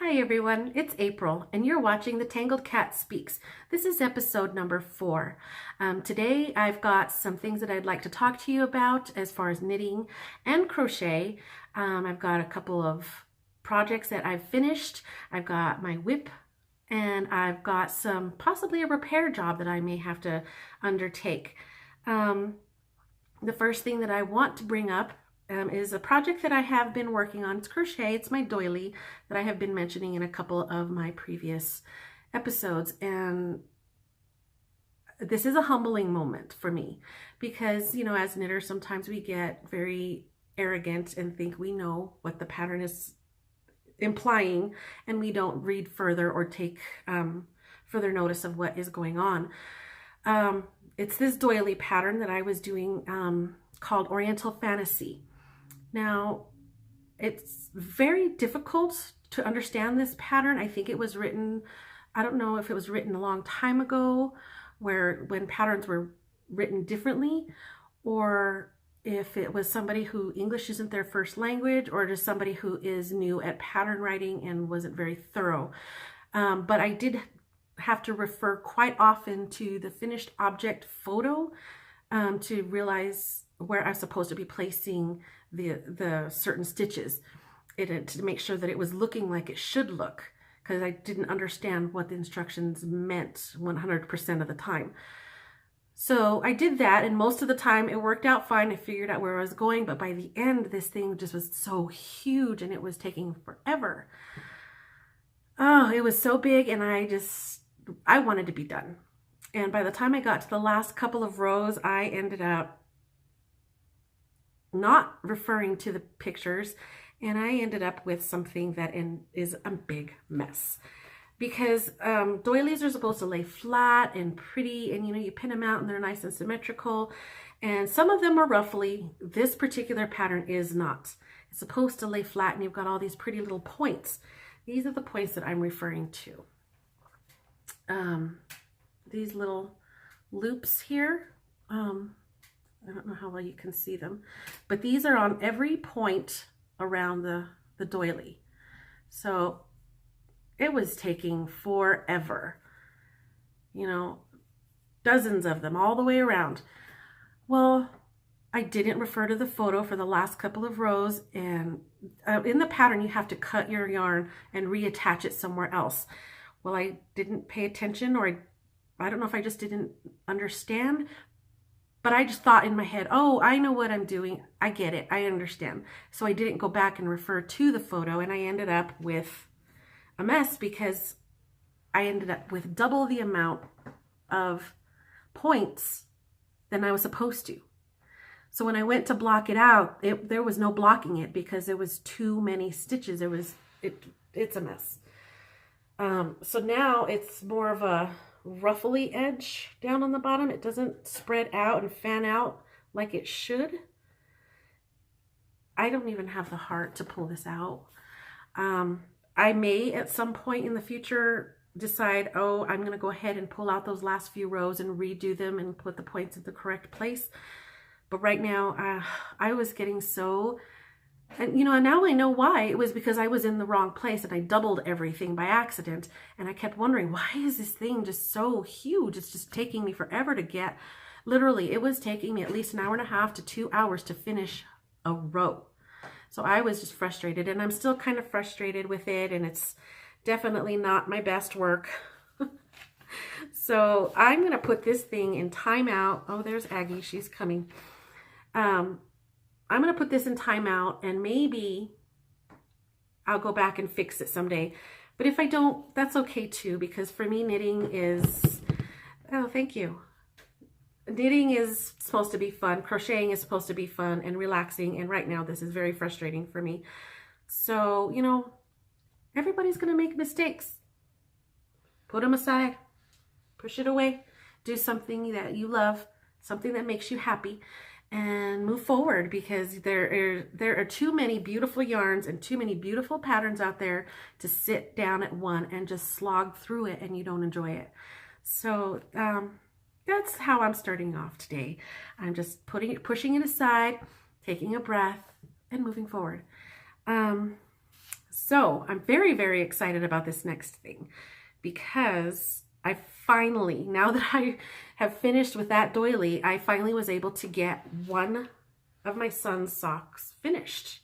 Hi everyone, it's April and you're watching the Tangled Cat Speaks. This is episode number 4. Today I've got some things that I'd like to talk to you about as far as knitting and crochet. I've got a couple of projects that I've finished. I've got my whip and I've got possibly a repair job that I may have to undertake. The first thing that I want to bring up is a project that I have been working on. It's crochet. It's my doily that I have been mentioning in a couple of my previous episodes. And this is a humbling moment for me because, you know, as knitters, sometimes we get very arrogant and think we know what the pattern is implying, and we don't read further or take further notice of what is going on. It's this doily pattern that I was doing called Oriental Fantasy. Now, it's very difficult to understand this pattern. I think it was written, I don't know if it was written a long time ago when patterns were written differently, or if it was somebody who English isn't their first language, or just somebody who is new at pattern writing and wasn't very thorough. But I did have to refer quite often to the finished object photo to realize where I'm supposed to be placing the certain stitches to make sure that it was looking like it should look, because I didn't understand what the instructions meant 100% of the time. So I did that, and most of the time it worked out fine. I figured out where I was going, but by the end this thing just was so huge and it was taking forever. Oh, it was so big, and I wanted to be done. And by the time I got to the last couple of rows, I ended up not referring to the pictures, and I ended up with something that is a big mess. Because doilies are supposed to lay flat and pretty, and you know, you pin them out and they're nice and symmetrical, and some of them are ruffly. This particular pattern is not. It's supposed to lay flat, and you've got all these pretty little points. These are the points that I'm referring to. These little loops here, I don't know how well you can see them, but these are on every point around the doily. So it was taking forever, you know, dozens of them all the way around. Well, I didn't refer to the photo for the last couple of rows, and in the pattern you have to cut your yarn and reattach it somewhere else. Well, I didn't pay attention, or I don't know if I just didn't understand, but I just thought in my head, oh, I know what I'm doing. I get it. I understand. So I didn't go back and refer to the photo, and I ended up with a mess because I ended up with double the amount of points than I was supposed to. So when I went to block it out, there was no blocking it because there was too many stitches. It's a mess. So now it's more of a ruffly edge down on the bottom. It doesn't spread out and fan out like it should. I don't even have the heart to pull this out. I may at some point in the future decide, oh, I'm going to go ahead and pull out those last few rows and redo them and put the points in the correct place. But right now, I was getting so, and you know, now I know why. It was because I was in the wrong place and I doubled everything by accident. And I kept wondering, why is this thing just so huge? It's just taking me forever to get. Literally, it was taking me at least an hour and a half to 2 hours to finish a row. So I was just frustrated, and I'm still kind of frustrated with it, and it's definitely not my best work. So I'm going to put this thing in timeout. Oh, there's Aggie. She's coming. I'm going to put this in timeout, and maybe I'll go back and fix it someday. But if I don't, that's okay too, because for me, knitting is, oh, thank you. Knitting is supposed to be fun. Crocheting is supposed to be fun and relaxing. And right now, this is very frustrating for me. So, you know, everybody's going to make mistakes. Put them aside. Push it away. Do something that you love, something that makes you happy, and move forward, because there are too many beautiful yarns and too many beautiful patterns out there to sit down at one and just slog through it and you don't enjoy it. So that's how I'm starting off today. I'm just pushing it aside, taking a breath, and moving forward. So I'm very, very excited about this next thing because I finally, now that I have finished with that doily, I finally was able to get one of my son's socks finished.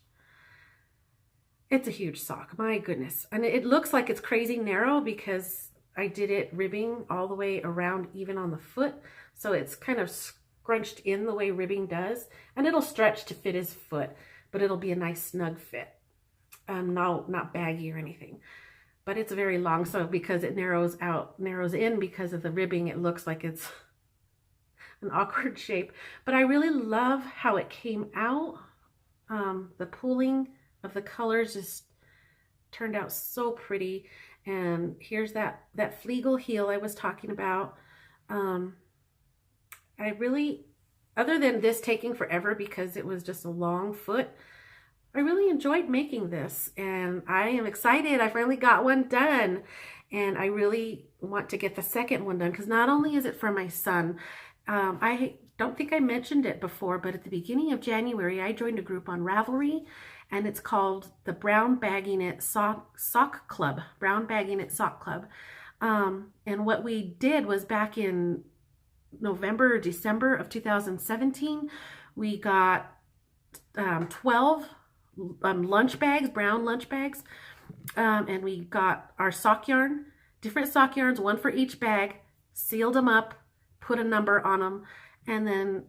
It's a huge sock, my goodness. And it looks like it's crazy narrow because I did it ribbing all the way around, even on the foot. So it's kind of scrunched in the way ribbing does, and it'll stretch to fit his foot, but it'll be a nice snug fit. Not baggy or anything, but it's very long. So because it narrows in because of the ribbing, it looks like it's an awkward shape, but I really love how it came out. The pooling of the colors just turned out so pretty. And here's that fleagle heel I was talking about. I really, other than this taking forever because it was just a long foot, I really enjoyed making this, and I am excited. I finally got one done, and I really want to get the second one done because not only is it for my son, I don't think I mentioned it before, but at the beginning of January, I joined a group on Ravelry, and it's called the Brown Bagging It Sock Club. Brown Bagging It Sock Club. And what we did was back in November or December of 2017, we got 12 lunch bags, brown lunch bags, and we got our sock yarn, different sock yarns, one for each bag, sealed them up, put a number on them, and then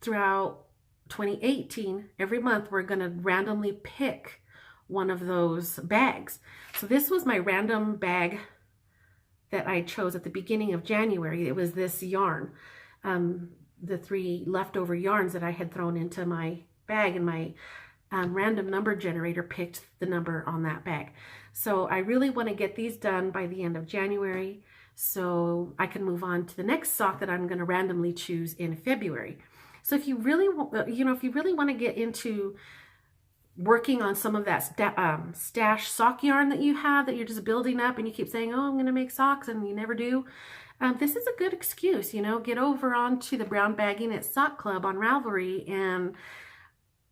throughout 2018, every month we're going to randomly pick one of those bags. So this was my random bag that I chose at the beginning of January. It was this yarn, the 3 leftover yarns that I had thrown into my bag, and my random number generator picked the number on that bag. So I really want to get these done by the end of January so I can move on to the next sock that I'm going to randomly choose in February. So if you really want to get into working on some of that stash sock yarn that you have that you're just building up and you keep saying, oh, I'm going to make socks, and you never do, this is a good excuse. Get over onto the Brown Bagging It Sock Club on Ravelry and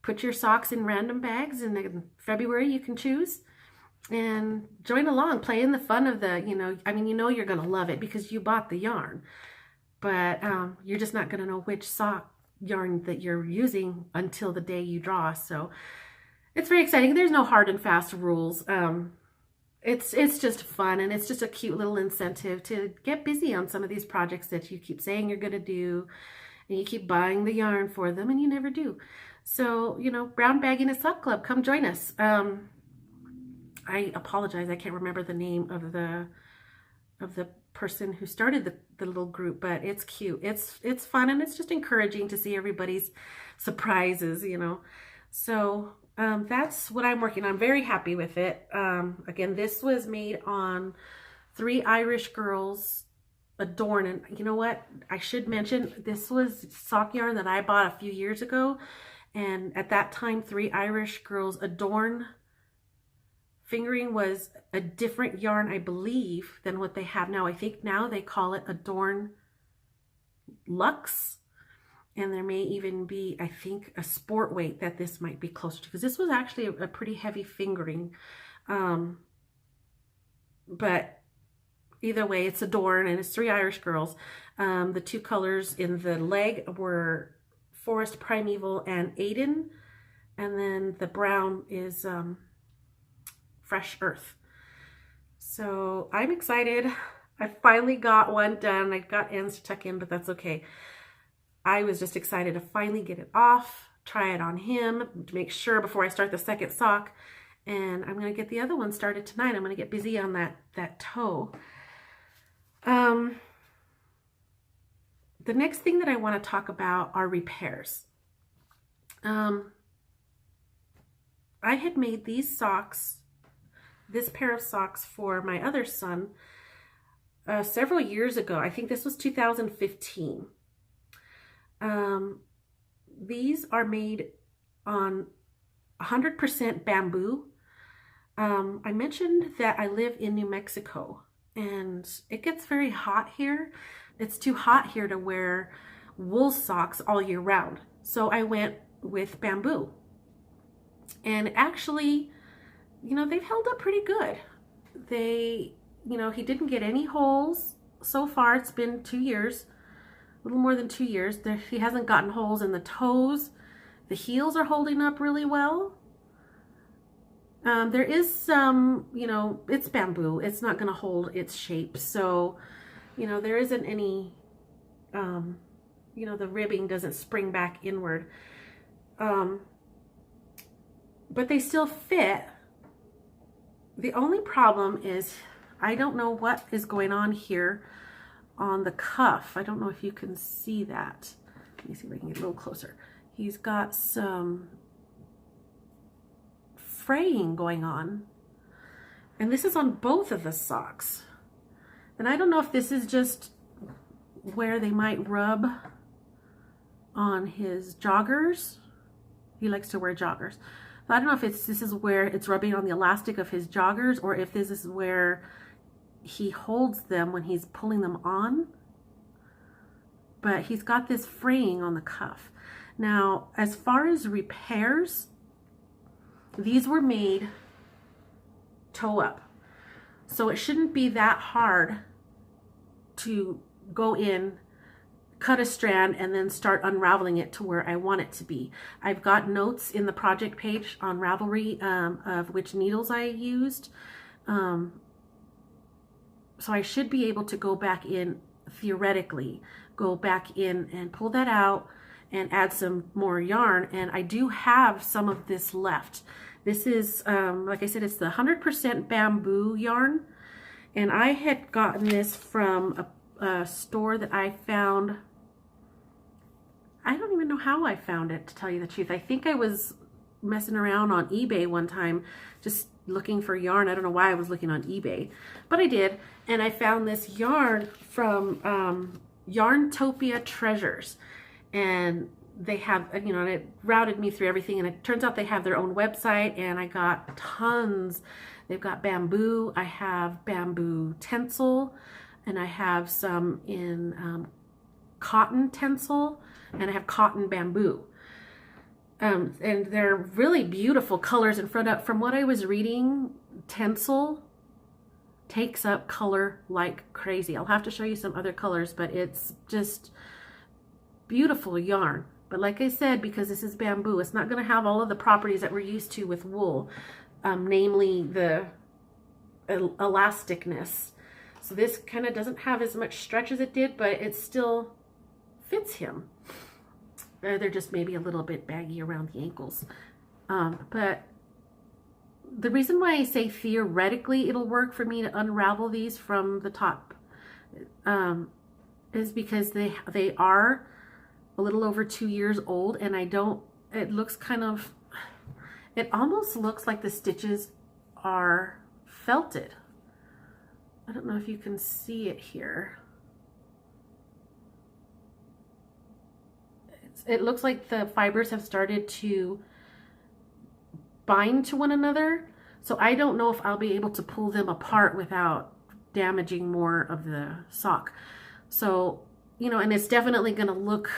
put your socks in random bags, and in February you can choose and join along, play in the fun of the, you're going to love it because you bought the yarn, but you're just not going to know which sock yarn that you're using until the day you draw. So it's very exciting. There's no hard and fast rules. It's just fun, and it's just a cute little incentive to get busy on some of these projects that you keep saying you're going to do, and you keep buying the yarn for them and you never do. So, Brown Bagging It Sock Club, come join us. I apologize, I can't remember the name of the person who started the little group, but it's cute. It's fun, and it's just encouraging to see everybody's surprises, So that's what I'm working on. I'm very happy with it. Again, this was made on 3 Irish Girls Adorn, and you know what? I should mention this was sock yarn that I bought a few years ago. And at that time, 3 Irish Girls Adorn fingering was a different yarn, I believe, than what they have now. I think now they call it Adorn Luxe. And there may even be, I think, a sport weight that this might be closer to, because this was actually a pretty heavy fingering. But either way, it's Adorn, and it's 3 Irish Girls. The 2 colors in the leg were Forest Primeval and Aiden, and then the brown is Fresh Earth. So I'm excited. I finally got one done. I got ends to tuck in, but that's okay. I was just excited to finally get it off, try it on him to make sure before I start the second sock, and I'm going to get the other one started tonight. I'm going to get busy on that toe. The next thing that I want to talk about are repairs. I had made these socks, this pair of socks for my other son several years ago. I think this was 2015. These are made on 100% bamboo. I mentioned that I live in New Mexico, and it gets very hot here. It's too hot here to wear wool socks all year round. So I went with bamboo. And actually, you know, they've held up pretty good. They, you know, he didn't get any holes so far. It's been 2 years, a little more than 2 years. He hasn't gotten holes in the toes. The heels are holding up really well. There is some, you know, it's bamboo. It's not going to hold its shape. So, you know, there isn't any, you know, the ribbing doesn't spring back inward. But they still fit. The only problem is I don't know what is going on here on the cuff. I don't know if you can see that. Let me see if I can get a little closer. He's got some fraying going on, and this is on both of the socks. And I don't know if this is just where they might rub on his joggers. He likes to wear joggers. So I don't know if this is where it's rubbing on the elastic of his joggers, or if this is where he holds them when he's pulling them on. But he's got this fraying on the cuff. Now, as far as repairs, these were made toe up. So it shouldn't be that hard to go in, cut a strand, and then start unraveling it to where I want it to be. I've got notes in the project page on Ravelry of which needles I used. So I should be able to go back in, theoretically, go back in and pull that out and add some more yarn. And I do have some of this left. This is, like I said, it's the 100% bamboo yarn. And I had gotten this from a store that I found. I don't even know how I found it, to tell you the truth. I think I was messing around on eBay one time, just looking for yarn. I don't know why I was looking on eBay, but I did. And I found this yarn from Yarntopia Treasures. And they have, you know, and it routed me through everything. And it turns out they have their own website, and I got tons. They've got bamboo. I have bamboo tencel, and I have some in cotton tencel, and I have cotton bamboo. And they're really beautiful colors. And from what I was reading, tencel takes up color like crazy. I'll have to show you some other colors, but it's just beautiful yarn. But like I said, because this is bamboo, it's not going to have all of the properties that we're used to with wool, namely the elasticness. So this kind of doesn't have as much stretch as it did, but it still fits him. They're just maybe a little bit baggy around the ankles. But the reason why I say theoretically it'll work for me to unravel these from the top is because they are a little over 2 years old, and it looks kind of, it almost looks like the stitches are felted. I don't know if you can see it here. It looks like the fibers have started to bind to one another. So I don't know if I'll be able to pull them apart without damaging more of the sock. So, you know, and it's definitely going to look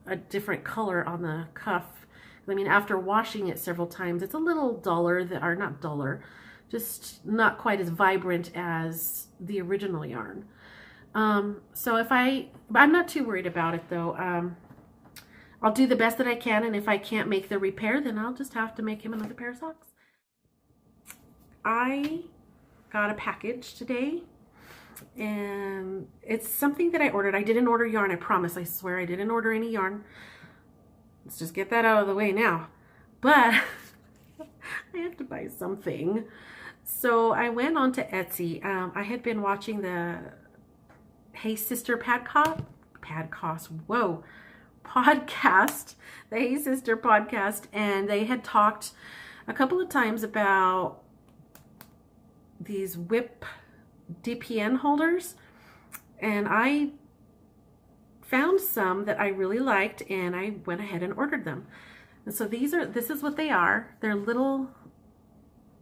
a different color on the cuff. I mean, after washing it several times, it's a little duller, or not duller, just not quite as vibrant as the original yarn. So I'm not too worried about it though. I'll do the best that I can, and if I can't make the repair, then I'll just have to make him another pair of socks. I got a package today, and it's something that I ordered. I didn't order yarn, I promise. I swear I didn't order any yarn. Let's just get that out of the way now. But I have to buy something. So I went on to Etsy. I had been watching the Hey Sister podcast, the Hey Sister podcast, and they had talked a couple of times about these whip DPN holders, and I found some that I really liked, and I went ahead and ordered them. And so this is what they are. They're little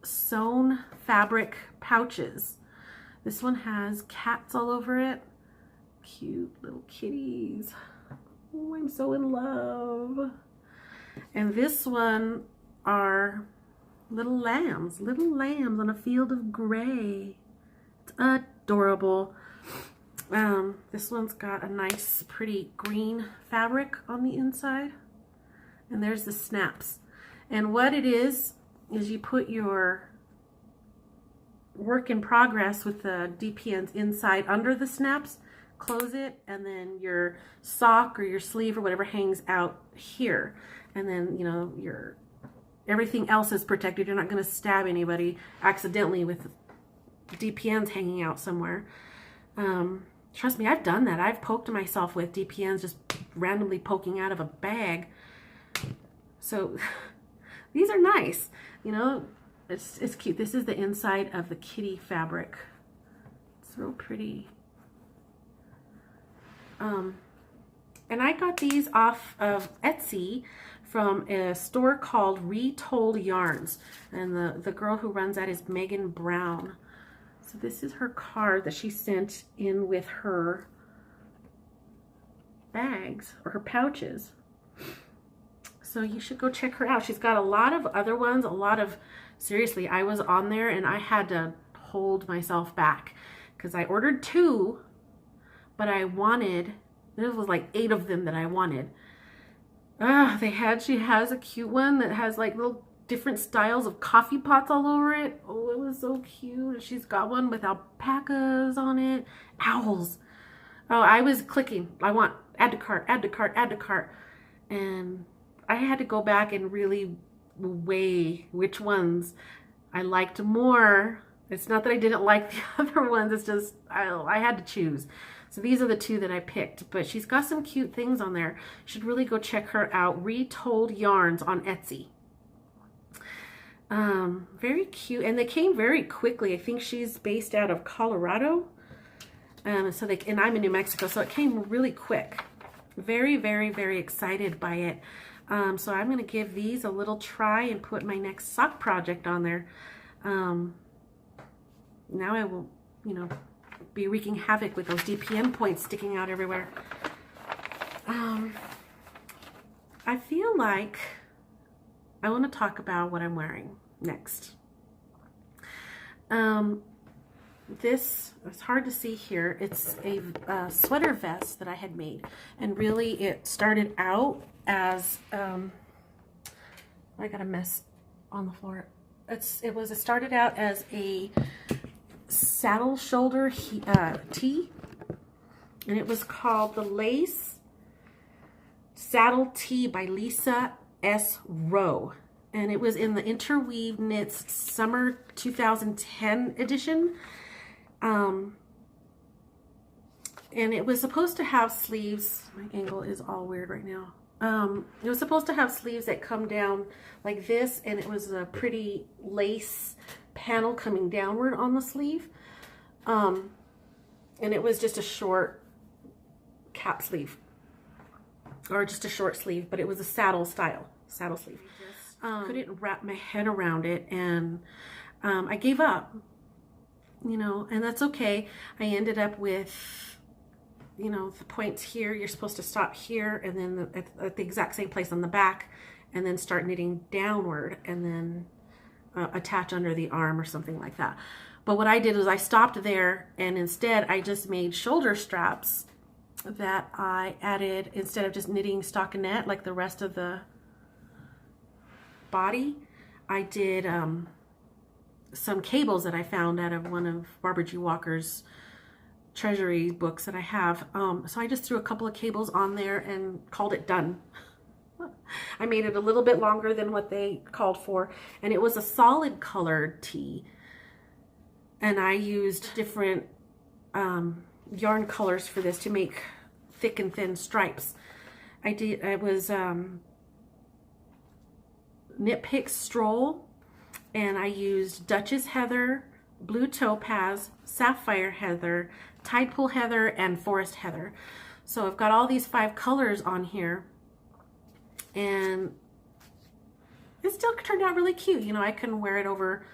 sewn fabric pouches. This one has cats all over it. Cute little kitties. Oh, I'm so in love. And this one are Little lambs on a field of gray. It's adorable. This one's got a nice, pretty green fabric on the inside. And there's the snaps. And what it is you put your work in progress with the DPNs inside under the snaps, close it, and then your sock or your sleeve or whatever hangs out here. And then, you know, everything else is protected. You're not going to stab anybody accidentally with DPNs hanging out somewhere. Trust me, I've done that. I've poked myself with DPNs just randomly poking out of a bag. So these are nice. You know, it's cute. This is the inside of the kitty fabric. It's real pretty. And I got these off of Etsy from a store called Retold Yarns. And the girl who runs that is Megan Brown. So this is her card that she sent in with her bags or her pouches. So you should go check her out. She's got a lot of other ones, seriously, I was on there and I had to hold myself back because I ordered 2, but there was like 8 of them that I wanted. She has a cute one that has like little different styles of coffee pots all over it. Oh, it was so cute. She's got one with alpacas on it. Owls. Oh, I was clicking. I want add to cart, add to cart, add to cart. And I had to go back and really weigh which ones I liked more. It's not that I didn't like the other ones. It's just I had to choose. So these are the 2 that I picked. But she's got some cute things on there. You should really go check her out. Retold Yarns on Etsy. Very cute. And they came very quickly. I think she's based out of Colorado. And I'm in New Mexico. So it came really quick. Very, very, very excited by it. So I'm going to give these a little try and put my next sock project on there. Now I will, you know, be wreaking havoc with those DPN points sticking out everywhere. I feel like I want to talk about what I'm wearing next. This, it's hard to see here. It's a sweater vest that I had made. And really it started out as, I got a mess on the floor. It started out as a saddle shoulder tee. And it was called the Lace Saddle Tee by Lisa S. Rowe. And it was in the Interweave Knits Summer 2010 edition. And it was supposed to have sleeves. My angle is all weird right now. It was supposed to have sleeves that come down like this, and it was a pretty lace panel coming downward on the sleeve. And it was just a short cap sleeve, or just a short sleeve, but it was a saddle style, saddle sleeve. Couldn't wrap my head around it, and I gave up, you know, and that's okay. I ended up with, you know, the points here. You're supposed to stop here, and then at the exact same place on the back, and then start knitting downward, and then attach under the arm or something like that. But what I did was I stopped there, and instead I just made shoulder straps that I added, instead of just knitting stockinette like the rest of the body. I did some cables that I found out of one of Barbara G. Walker's treasury books that I have. So I just threw a couple of cables on there and called it done. I made it a little bit longer than what they called for, and it was a solid colored tee. And I used different yarn colors for this to make thick and thin stripes. I was Knit Picks Stroll, and I used Duchess Heather, Blue Topaz, Sapphire Heather, Tide Pool Heather, and Forest Heather. So I've got all these 5 colors on here, and it still turned out really cute. You know, I can wear it over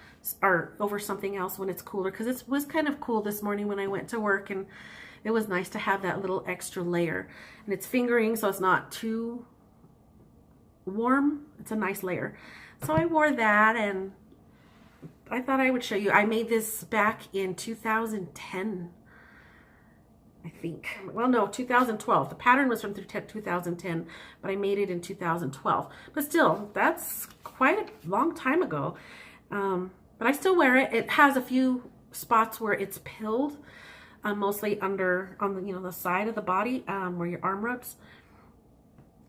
something else when it's cooler, because it was kind of cool this morning when I went to work, and it was nice to have that little extra layer. And it's fingering, so it's not too warm. It's a nice layer. So I wore that, and I thought I would show you. I made this back in 2010, I think. Well, no, 2012. The pattern was from 2010, but I made it in 2012. But still, that's quite a long time ago. But I still wear it. It has a few spots where it's pilled, mostly under on the the side of the body, where your arm rubs.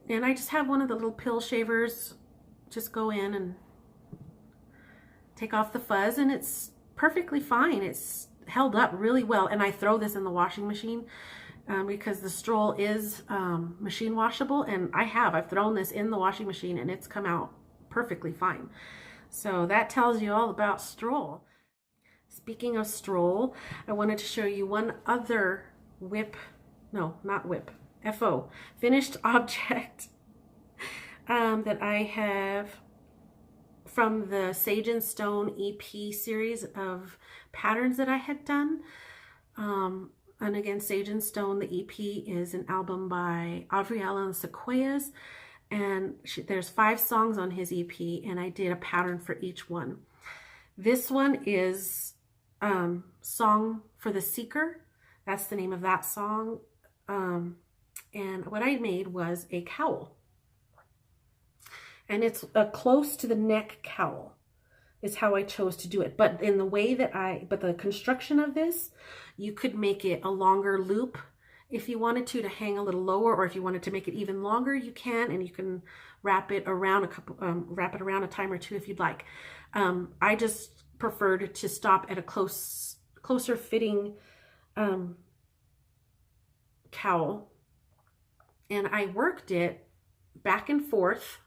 And I just have one of the little pill shavers just go in and take off the fuzz, and it's perfectly fine. It's held up really well. And I throw this in the washing machine because the stroll is machine washable, and I've thrown this in the washing machine and it's come out perfectly fine. So that tells you all about stroll. Speaking of stroll, I wanted to show you one other FO, finished object that I have from the Sage and Stone EP series of patterns that I had done. And again, Sage and Stone, the EP is an album by Avriel and the Sequoias, and there's 5 songs on his EP, and I did a pattern for each one. This one is Song for the Seeker. That's the name of that song. And what I made was a cowl. And it's a close to the neck cowl is how I chose to do it. But in the way that the construction of this, you could make it a longer loop if you wanted to hang a little lower, or if you wanted to make it even longer, you can, and you can wrap it around a time or two if you'd like. I just preferred to stop at a closer fitting cowl, and I worked it back and forth.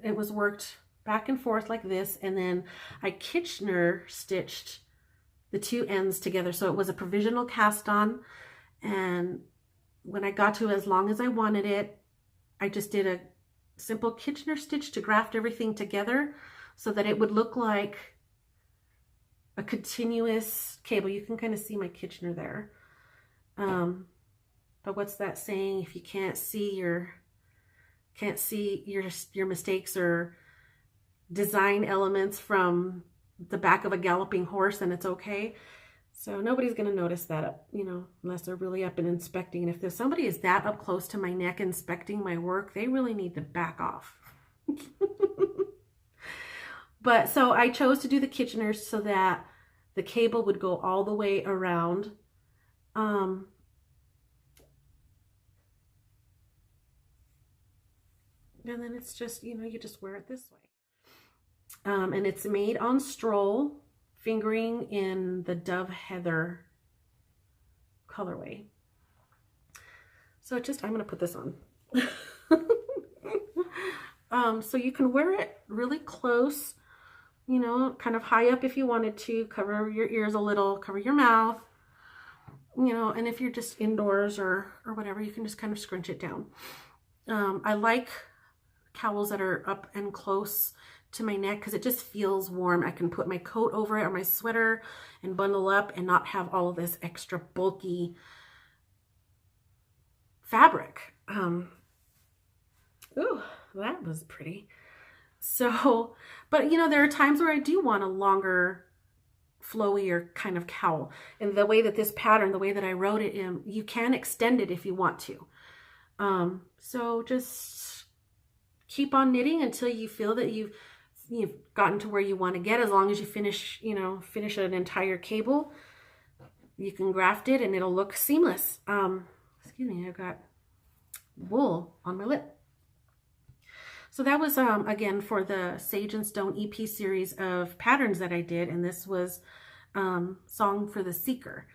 It was worked back and forth like this, and then I Kitchener stitched the 2 ends together, so it was a provisional cast on. And when I got to as long as I wanted it, I just did a simple Kitchener stitch to graft everything together so that it would look like a continuous cable. You can kind of see my Kitchener there. But what's that saying? If you can't see your mistakes or design elements from the back of a galloping horse, then it's okay. So nobody's going to notice that, unless they're really up and inspecting. And if there's somebody is that up close to my neck inspecting my work, they really need to back off. But so I chose to do the Kitcheners so that the cable would go all the way around. And then it's just, you just wear it this way. And it's made on Stroll, fingering in the Dove Heather colorway. So I'm going to put this on. So you can wear it really close, kind of high up if you wanted to, cover your ears a little, cover your mouth, and if you're just indoors or whatever, you can just kind of scrunch it down. I like cowls that are up and close to my neck because it just feels warm. I can put my coat over it or my sweater and bundle up and not have all of this extra bulky fabric. Ooh, that was pretty. So, but there are times where I do want a longer, flowier kind of cowl. And the way that this pattern, the way that I wrote it in, you can extend it if you want to. So just keep on knitting until you feel that you've gotten to where you want to get. As long as you finish an entire cable, you can graft it and it'll look seamless. Excuse me, I've got wool on my lip. So that was, again, for the Sage and Stone EP series of patterns that I did. And this was Song for the Seeker.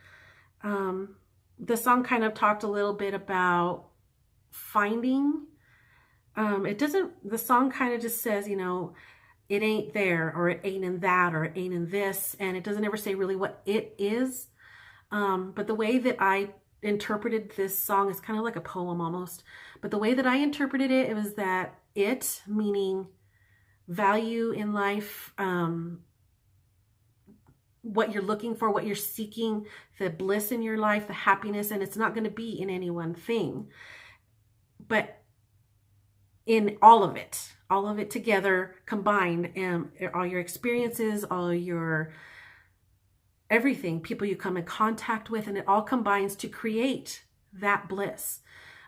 The song kind of talked a little bit about finding. The song kind of just says, it ain't there, or it ain't in that, or it ain't in this. And it doesn't ever say really what it is. But the way that I interpreted this song is kind of like a poem almost. But the way that I interpreted it, it was that it, meaning value in life, what you're looking for, what you're seeking, the bliss in your life, the happiness, and it's not going to be in any one thing. But in all of it together, combined, and all your experiences, all your everything, people you come in contact with, and it all combines to create that bliss,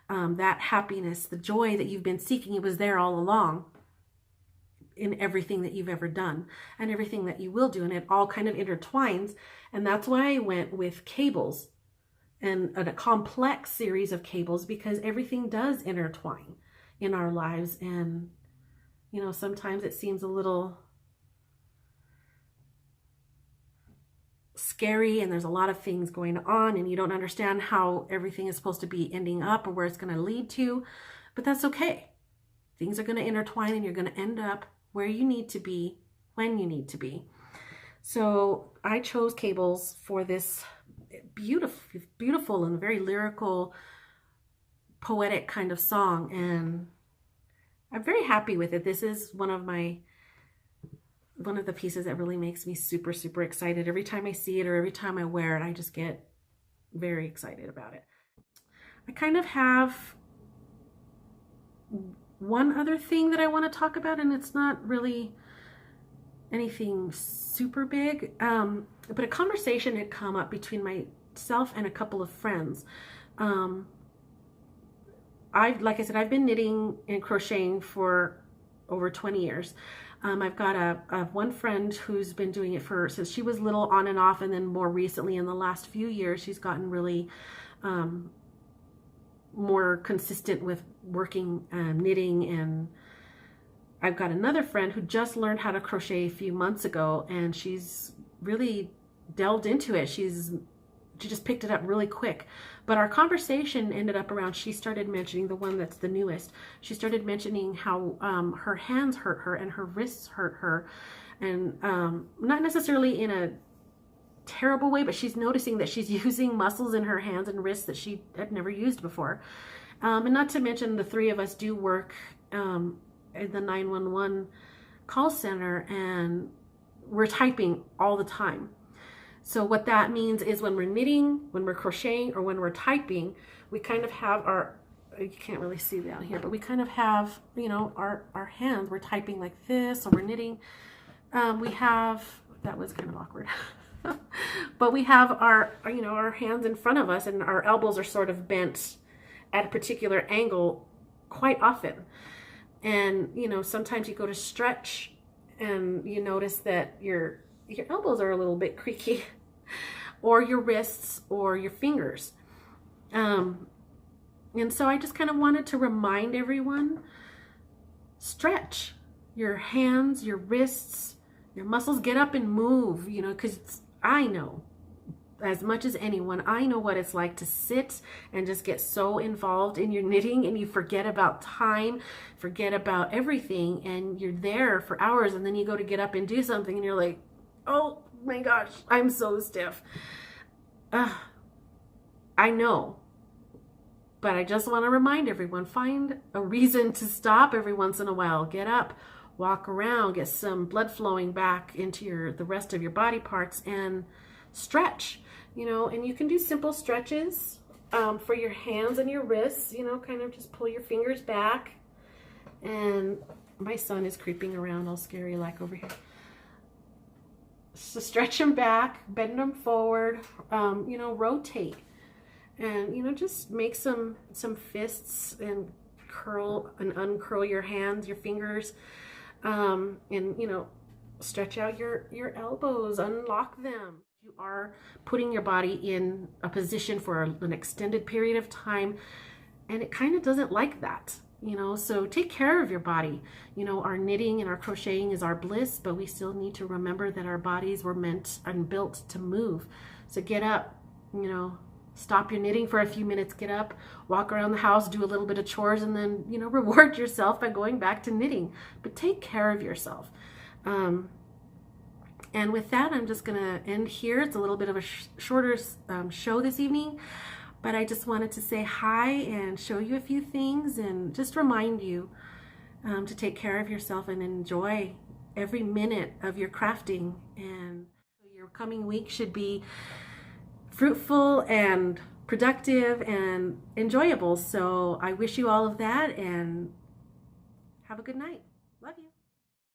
that happiness, the joy that you've been seeking. It was there all along in everything that you've ever done and everything that you will do, and it all kind of intertwines. And that's why I went with cables and a complex series of cables, because everything does intertwine in our lives. And you know, sometimes it seems a little scary and there's a lot of things going on and you don't understand how everything is supposed to be ending up or where it's going to lead to, but that's okay. Things are going to intertwine and you're going to end up where you need to be when you need to be. So I chose cables for this beautiful and very lyrical, poetic kind of song, and I'm very happy with it. This is one of the pieces that really makes me super, super excited. Every time I see it or every time I wear it, I just get very excited about it. I kind of have one other thing that I want to talk about, and it's not really anything super big, but a conversation had come up between myself and a couple of friends. Like I said, I've been knitting and crocheting for over 20 years. I've got a one friend who's been doing it since she was little, on and off, and then more recently in the last few years she's gotten really more consistent with working knitting. And I've got another friend who just learned how to crochet a few months ago, and she's really delved into it. She just picked it up really quick. But our conversation ended up around, she started mentioning, the one that's the newest, she started mentioning how her hands hurt her and her wrists hurt her. And not necessarily in a terrible way, but she's noticing that she's using muscles in her hands and wrists that she had never used before. And not to mention, the three of us do work at the 911 call center, and we're typing all the time. So what that means is when we're knitting, when we're crocheting, or when we're typing, we kind of have you can't really see down here, but we kind of have, you know, our hands, we're typing like this, or we're knitting. We have, that was kind of awkward, but we have our hands in front of us, and our elbows are sort of bent at a particular angle quite often. And, you know, sometimes you go to stretch and you notice that your elbows are a little bit creaky, or your wrists or your fingers. And so I just kind of wanted to remind everyone, stretch your hands, your wrists, your muscles, get up and move, you know, because I know as much as anyone, I know what it's like to sit and just get so involved in your knitting and you forget about time, forget about everything, and you're there for hours, and then you go to get up and do something and you're like, oh my gosh, I'm so stiff. I know, but I just want to remind everyone, find a reason to stop every once in a while. Get up, walk around, get some blood flowing back into the rest of your body parts, and stretch, you know. And you can do simple stretches for your hands and your wrists, you know, kind of just pull your fingers back. And my son is creeping around all scary like over here. So stretch them back, bend them forward, you know, rotate, and, you know, just make some fists and curl and uncurl your hands, your fingers, and, you know, stretch out your elbows, unlock them. You are putting your body in a position for an extended period of time, and it kind of doesn't like that. You know, so take care of your body. You know, our knitting and our crocheting is our bliss, but we still need to remember that our bodies were meant and built to move. So get up, you know, stop your knitting for a few minutes, get up, walk around the house, do a little bit of chores, and then, you know, reward yourself by going back to knitting. But take care of yourself. And with that, I'm just going to end here. It's a little bit of a shorter show this evening. But I just wanted to say hi and show you a few things and just remind you to take care of yourself and enjoy every minute of your crafting. And your coming week should be fruitful and productive and enjoyable. So I wish you all of that, and Have a good night.